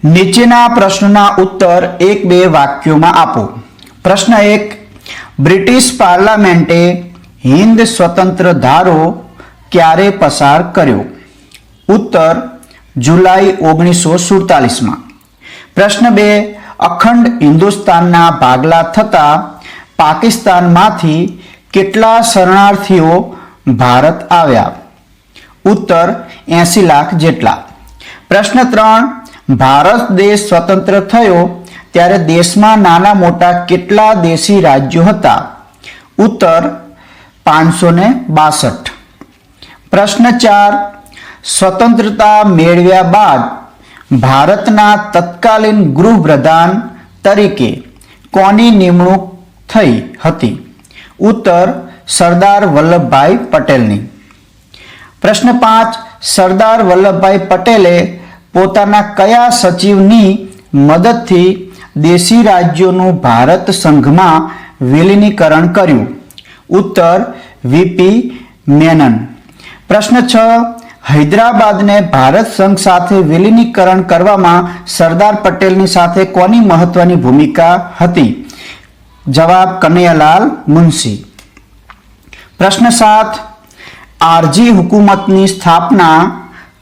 નીચેના પ્રશ્નના ઉત્તર એક બે વાક્યોમાં આપો. પ્રશ્ન 1. બ્રિટિશ પાર્લામેન્ટે હિન્દ સ્વતંત્ર ધારો ક્યારે પસાર કર્યો? ઉત્તર જુલાઈ 1947માં. પ્રશ્ન 2. અખંડ હિન્દુસ્તાનના ભાગલા થતા પાકિસ્તાનમાંથી કેટલા શરણાર્થીઓ ભારત આવ્યા? ઉત્તર 80 લાખ જેટલા. પ્રશ્ન 3. ભારત દેશ સ્વતંત્ર થયો ત્યારે દેશમાં નાના મોટા કેટલા દેશી રાજ્યો હતા? ઉત્તર 562. પ્રશ્ન 4. સ્વતંત્રતા મેળવ્યા બાદ ભારતના તત્કાલીન ગૃહપ્રધાન તરીકે કોની નિમણૂક થઈ હતી? ઉત્તર સરદાર વલ્લભભાઈ પટેલની. પ્રશ્ન 5. સરદાર વલ્લભભાઈ પટેલે પોતાના કયા સચિવની મદદથી દેશી રાજ્યોનું ભારત સંઘમાં વિલીનીકરણ કર્યું? ઉત્તર વીપી મેનન. પ્રશ્ન 6. હૈદરાબાદને ભારત સંઘ સાથે વિલીનીકરણ કરવામાં સરદાર પટેલની સાથે કોની મહત્વની ભૂમિકા હતી? જવાબ કનૈયાલાલ મુનશી. પ્રશ્ન 7. આરજી હુકુમતની સ્થાપના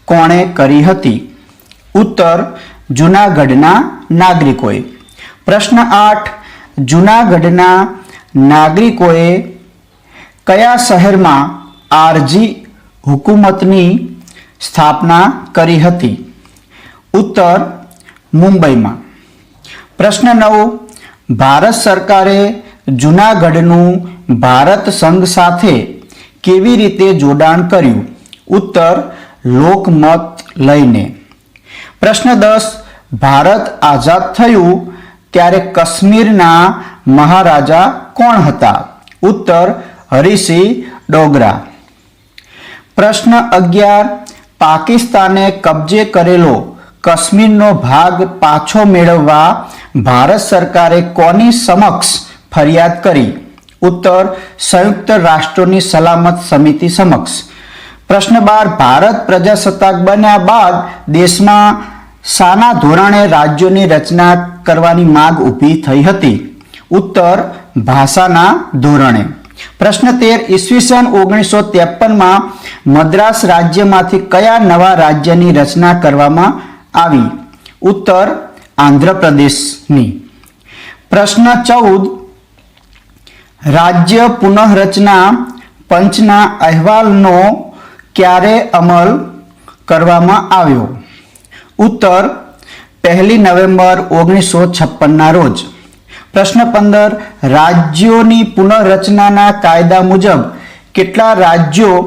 કોણે કરી હતી? ઉત્તર જૂનાગઢના નાગરિકોએ. પ્રશ્ન 8. જૂનાગઢના નાગરિકોએ કયા શહેરમાં આરજી હુકુમતની સ્થાપના કરી હતી? ઉત્તર મુંબઈમાં. પ્રશ્ન 9. ભારત સરકારે જૂનાગઢનું ભારત સંઘ સાથે કેવી રીતે જોડાણ કર્યું? ઉત્તર લોકમત લઈને. પ્રશ્ન 10. ભારત આઝાદ થયું ત્યારે કાશ્મીરના મહારાજા કોણ હતા? ઉત્તર હરિસિંહ ડોગરા. પ્રશ્ન 11. પાકિસ્તાને કબજે કરેલો કાશ્મીરનો ભાગ પાછો મેળવવા ભારત સરકારે કોની સમક્ષ ફરિયાદ કરી? ઉત્તર સંયુક્ત રાષ્ટ્રોની સલામત સમિતિ સમક્ષ. પ્રશ્ન 12. ભારત પ્રજાસત્તાક બન્યા બાદ દેશમાં શાના ધોરણે રાજ્યોની રચના કરવાની માંગ ઊભી થઈ હતી? ઉત્તર ભાષાના ધોરણે. પ્રશ્ન 13. ઈસવીસન 1953માં મદ્રાસ રાજ્યમાંથી કયા નવા રાજ્યની રચના કરવામાં આવી? ઉત્તર આંધ્રપ્રદેશની. પ્રશ્ન 14. રાજ્ય પુનઃરચના પંચના અહેવાલનો ક્યારે અમલ કરવામાં આવ્યો? ઉત્તર 1 નવેમ્બર 1956ના રોજ. પ્રશ્ન 15. રાજ્યોની પુનઃરચનાના કાયદા મુજબ કેટલા રાજ્યો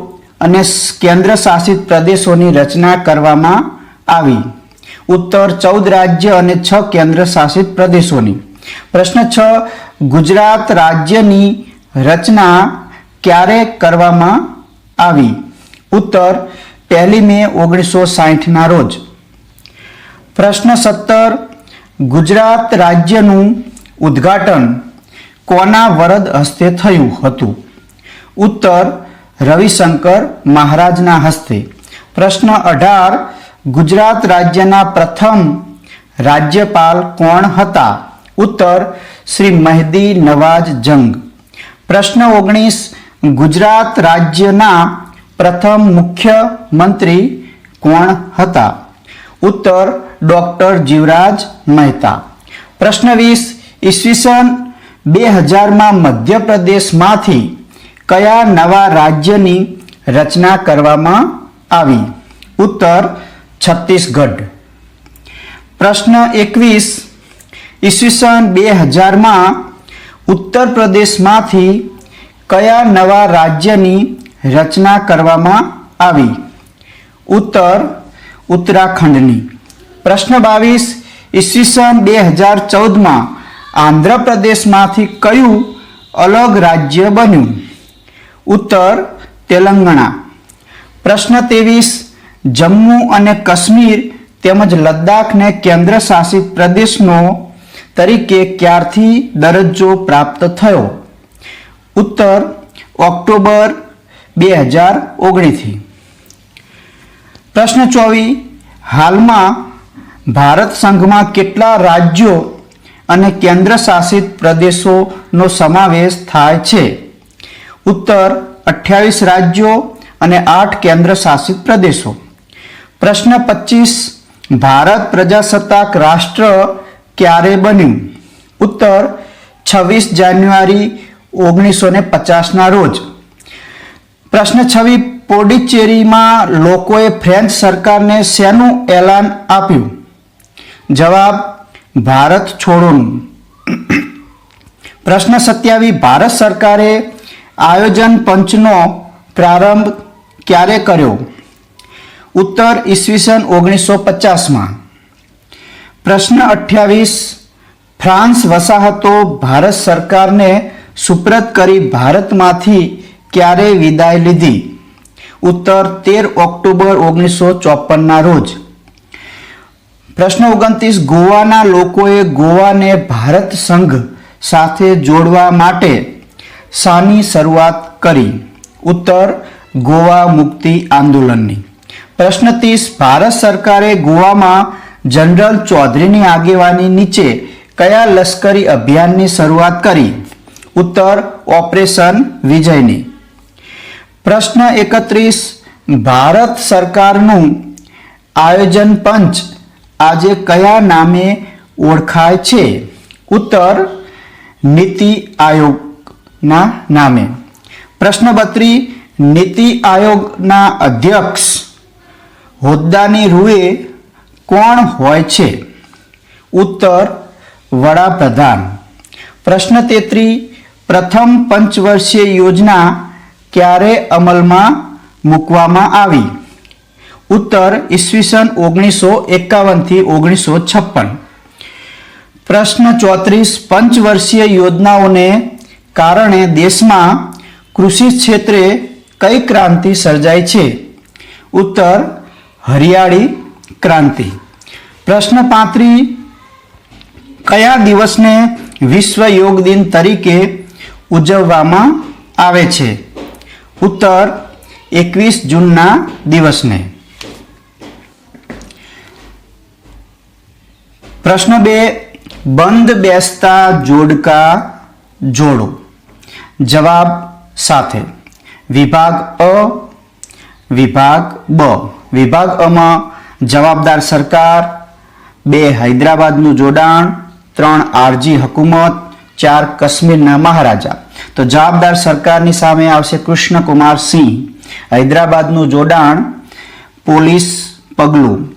અને કેન્દ્ર શાસિત પ્રદેશોની રચના કરવામાં આવી? ઉત્તર 14 રાજ્ય અને 6 કેન્દ્ર શાસિત પ્રદેશોની. પ્રશ્ન 6. ગુજરાત રાજ્યની રચના ક્યારે કરવામાં આવી? ઉત્તર 1 મે 1960ના રોજ. પ્રશ્ન 17. ગુજરાત રાજ્યનું ઉદ્ઘાટન કોના વરદ હસ્તે થયું હતું? ઉત્તર રવિશંકર મહારાજના હસ્તે. પ્રશ્ન 18. ગુજરાત રાજ્યના પ્રથમ રાજ્યપાલ કોણ હતા? ઉત્તર શ્રી મહેદી નવાજ જંગ. પ્રશ્ન 19. ગુજરાત રાજ્યના પ્રથમ મુખ્યમંત્રી કોણ હતા? ઉત્તર ડોક્ટર જીવરાજ મહેતા. પ્રશ્ન 20. ઈસવીસન 2000માં મધ્યપ્રદેશમાંથી કયા નવા રાજ્યની રચના કરવામાં આવી? ઉત્તર છત્તીસગઢ. પ્રશ્ન 21. ઈસવીસન 2000માં ઉત્તર પ્રદેશમાંથી કયા નવા રાજ્યની રચના કરવામાં આવી? ઉત્તર ઉત્તરાખંડની. પ્રશ્ન 22. ઈસવીસન 2014માં આંધ્રપ્રદેશમાંથી કયું અલગ રાજ્ય બન્યું? ઉત્તર તેલંગાણા. પ્રશ્ન 23. જમ્મુ અને કાશ્મીર તેમજ લદ્દાખને કેન્દ્ર શાસિત પ્રદેશનો તરીકે ક્યારથી દરજ્જો પ્રાપ્ત થયો? ઉત્તર ઓક્ટોબર 2019થી. પ્રશ્ન 24. હાલમાં ભારત સંઘમાં કેટલા રાજ્યો અને કેન્દ્ર શાસિત પ્રદેશોનો સમાવેશ થાય છે? ઉત્તર 28 રાજ્યો અને 8 કેન્દ્ર શાસિત પ્રદેશો. પ્રશ્ન 25, ભારત પ્રજાસત્તાક રાષ્ટ્ર ક્યારે બન્યું? ઉત્તર 26 જાન્યુઆરી 1950 ના રોજ. પ્રશ્ન 26, પોડિચેરીમાં લોકોએ ફ્રેન્ચ સરકારને શેનું એલાન આપ્યું? જવાબ, ભારત છોડોનું. પ્રશ્ન 27, ભારત સરકારે આયોજન પંચનો પ્રારંભ ક્યારે કર્યો? ઉત્તર ઈસવીસન 1950માં. પ્રશ્ન 28, ફ્રાન્સ વસાહતો ભારત સરકારને સુપ્રત કરી ભારતમાંથી ક્યારે વિદાય લીધી? ઉત્તર 13 ઓક્ટોબર 1954 ના રોજ. પ્રશ્ન 29, ગોવાના લોકોએ ગોવાને ભારત સંઘ સાથે જોડવા માટે શાની શરૂઆત કરી? ઉત્તર ગોવા મુક્તિ આંદોલનની. પ્રશ્ન 30, ભારત સરકારે ગોવામાં જનરલ ચૌધરીની આગેવાની નીચે કયા લશ્કરી અભિયાનની શરૂઆત કરી? ઉત્તર ઓપરેશન વિજયની. પ્રશ્ન 31, ભારત સરકારનું આયોજન પંચ આજે કયા નામે ઓળખાય છે? ઉત્તર નીતિ આયોગના નામે. પ્રશ્ન 32, નીતિ આયોગના અધ્યક્ષ હોદ્દાની રૂએ કોણ હોય છે? ઉત્તર વડાપ્રધાન. પ્રશ્ન 33, પ્રથમ પંચવર્ષીય યોજના ક્યારે અમલમાં મૂકવામાં આવી? ઉત્તર ઈસવીસન 1951 થી 1956. પ્રશ્ન 34, પંચવર્ષીય યોજનાઓને કારણે દેશમાં કૃષિ ક્ષેત્રે કઈ ક્રાંતિ સર્જાઈ છે? ઉત્તર હરિયાળી ક્રાંતિ. પ્રશ્ન 35, કયા દિવસને વિશ્વ યોગ દિન તરીકે ઉજવવામાં આવે છે? ઉત્તર 21 જૂનના દિવસને. પ્રશ્ન 2, બંધ બેસતા જોડકા જોડો. જવાબ સાથે. વિભાગ અ, વિભાગ બ. વિભાગ અમાં જવાબદાર સરકાર, 2 હૈદરાબાદનું જોડાણ, 3 આરજી હકુમત, 4 કાશ્મીરના મહારાજા. તો જવાબદાર સરકારની સામે આવશે કૃષ્ણકુમાર સિંહ. હૈદરાબાદનું જોડાણ પોલીસ પગલું,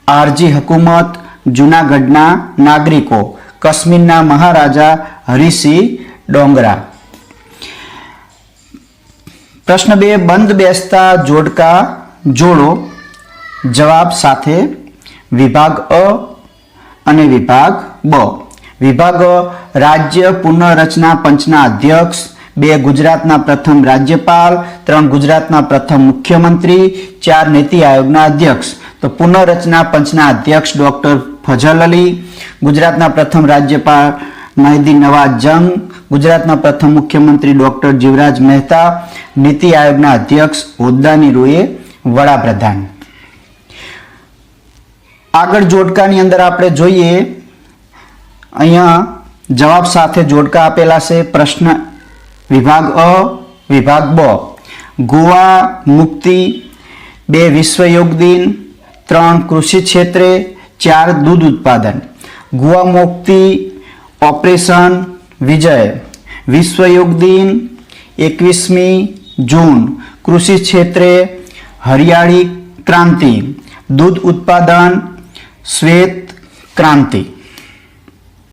આરજી હકુમત જૂનાગઢના નાગરિકો, કાશ્મીરના મહારાજા હરિસિંહ ડોંગરા. પ્રશ્ન 2, બંધ બેસતા જોડકા જોડો. જવાબ સાથે. વિભાગ અ અને વિભાગ બ. વિભાગ અ, રાજ્ય પુનઃરચના પંચના અધ્યક્ષ, 2 ગુજરાતના પ્રથમ રાજ્યપાલ, 3 ગુજરાતના પ્રથમ મુખ્યમંત્રી, 4 નીતિ આયોગના અધ્યક્ષ. તો પુનઃરચના પંચના અધ્યક્ષ ડોક્ટર ફજલ અલી, ગુજરાતના પ્રથમ રાજ્યપાલ મહેદી નવાઝ જંગ, ગુજરાતના પ્રથમ મુખ્યમંત્રી ડોક્ટર જીવરાજ મહેતા, નીતિ આયોગના અધ્યક્ષ હોદ્દાની રૂએ વડાપ્રધાન. આગળ જોડકાની અંદર આપણે જોઈએ, અહીંયા જવાબ સાથે જોડકા આપેલા છે. પ્રશ્ન વિભાગ અ, વિભાગ બ. ગોવા મુક્તિ, 2 વિશ્વ યોગ દિન, 3 કૃષિ ક્ષેત્રે, 4 દૂધ ઉત્પાદન. ગોવા મુક્તિ ઓપરેશન વિજય, વિશ્વ યોગ દિન 21મી જૂન, કૃષિ ક્ષેત્રે હરિયાળી ક્રાંતિ, દૂધ ઉત્પાદન શ્વેત ક્રાંતિ.